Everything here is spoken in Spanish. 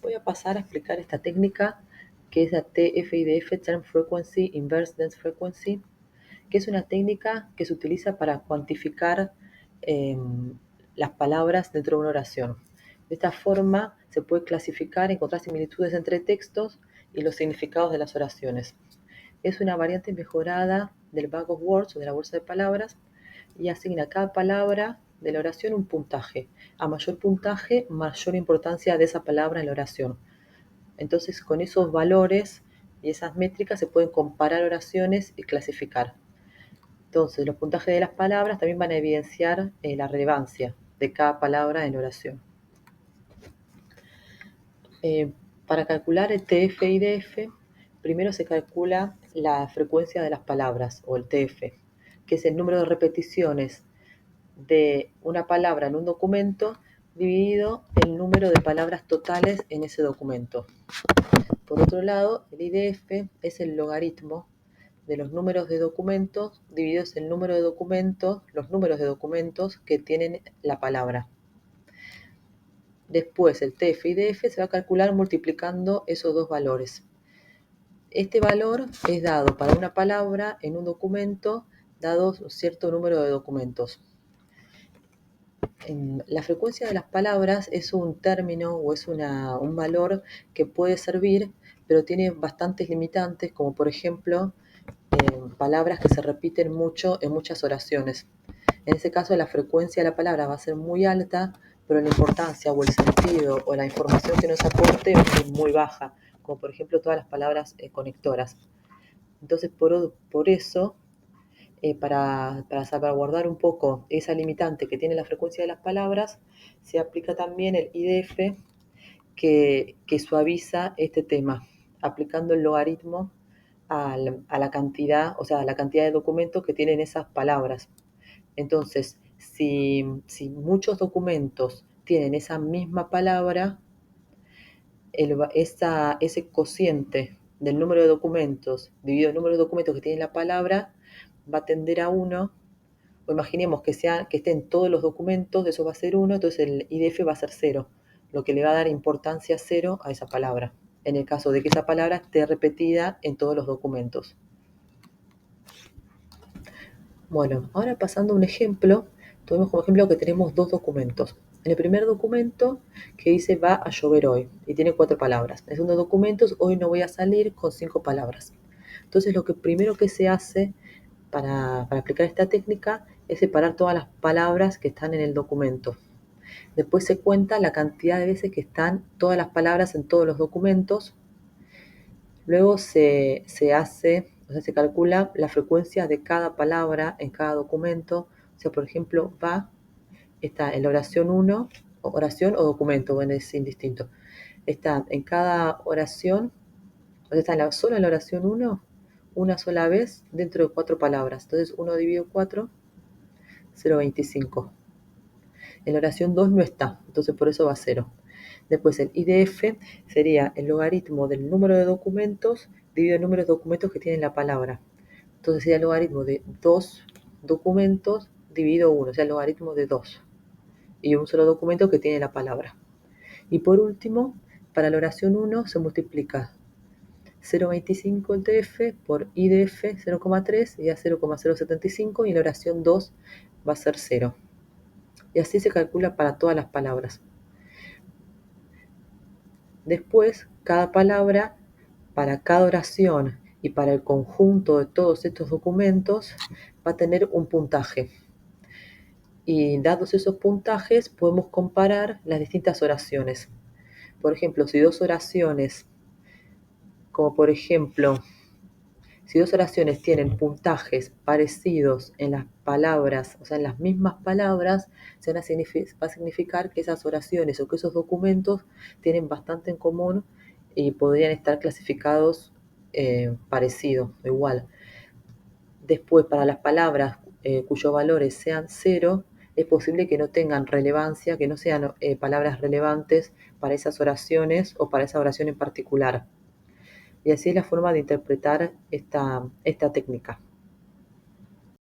Voy a pasar a explicar esta técnica que es la TF-IDF, Term Frequency Inverse Dense Frequency, que es una técnica que se utiliza para cuantificar las palabras dentro de una oración. De esta forma se puede clasificar, encontrar similitudes entre textos y los significados de las oraciones. Es una variante mejorada del Bag of Words o de la bolsa de palabras y asigna a cada palabra de la oración un puntaje. A mayor puntaje, mayor importancia de esa palabra en la oración. Entonces, con esos valores y esas métricas se pueden comparar oraciones y clasificar. Entonces, los puntajes de las palabras también van a evidenciar la relevancia de cada palabra en oración. Para calcular el TF-IDF, primero se calcula la frecuencia de las palabras, o el TF, que es el número de repeticiones de una palabra en un documento dividido el número de palabras totales en ese documento. Por otro lado, el IDF es el logaritmo de los números de documentos divididos el número de documentos, los números de documentos que tienen la palabra. Después el TF-IDF se va a calcular multiplicando esos dos valores. Este valor es dado para una palabra en un documento dado un cierto número de documentos. La frecuencia de las palabras es un término o es un valor que puede servir, pero tiene bastantes limitantes, como por ejemplo palabras que se repiten mucho en muchas oraciones. En ese caso la frecuencia de la palabra va a ser muy alta, pero la importancia o el sentido o la información que nos aporte va a ser muy baja, como por ejemplo todas las palabras conectoras. Entonces por eso, para salvaguardar un poco esa limitante que tiene la frecuencia de las palabras, se aplica también el IDF que suaviza este tema, aplicando el logaritmo a la cantidad, o sea, a la cantidad de documentos que tienen esas palabras. Entonces, si muchos documentos tienen esa misma palabra, ese cociente del número de documentos dividido el número de documentos que tiene la palabra va a tender a 1, o imaginemos que estén todos los documentos, eso va a ser 1, entonces el IDF va a ser 0, lo que le va a dar importancia 0 a esa palabra, en el caso de que esa palabra esté repetida en todos los documentos. Bueno, ahora pasando a un ejemplo, tomemos como ejemplo que tenemos dos documentos. En el primer documento que dice va a llover hoy y tiene 4 palabras. En el segundo documento, hoy no voy a salir, con 5 palabras. Entonces lo que primero que se hace para aplicar esta técnica es separar todas las palabras que están en el documento. Después se cuenta la cantidad de veces que están todas las palabras en todos los documentos. Luego se calcula la frecuencia de cada palabra en cada documento. O sea, por ejemplo, va, está en la oración 1, oración o documento, bueno, es indistinto. Está en cada oración, o sea, está solo en la oración 1, una sola vez dentro de 4 palabras. Entonces 1 dividido 4, 0,25. En la oración 2 no está, entonces por eso va a 0. Después el IDF sería el logaritmo del número de documentos dividido el número de documentos que tienen la palabra. Entonces sería el logaritmo de 2 documentos dividido 1, o sea, el logaritmo de 2. Y un solo documento que tiene la palabra. Y por último, para la oración 1 se multiplica 0,25 el TF por IDF 0,3 y a 0,075, y en la oración 2 va a ser 0. Y así se calcula para todas las palabras. Después, cada palabra, para cada oración y para el conjunto de todos estos documentos, va a tener un puntaje. Y dados esos puntajes, podemos comparar las distintas oraciones. Por ejemplo, si dos oraciones tienen puntajes parecidos en las palabras, o sea, en las mismas palabras, va a significar que esas oraciones o que esos documentos tienen bastante en común y podrían estar clasificados parecido, igual. Después, para las palabras cuyos valores sean 0, es posible que no tengan relevancia, que no sean palabras relevantes para esas oraciones o para esa oración en particular. Y así es la forma de interpretar esta técnica.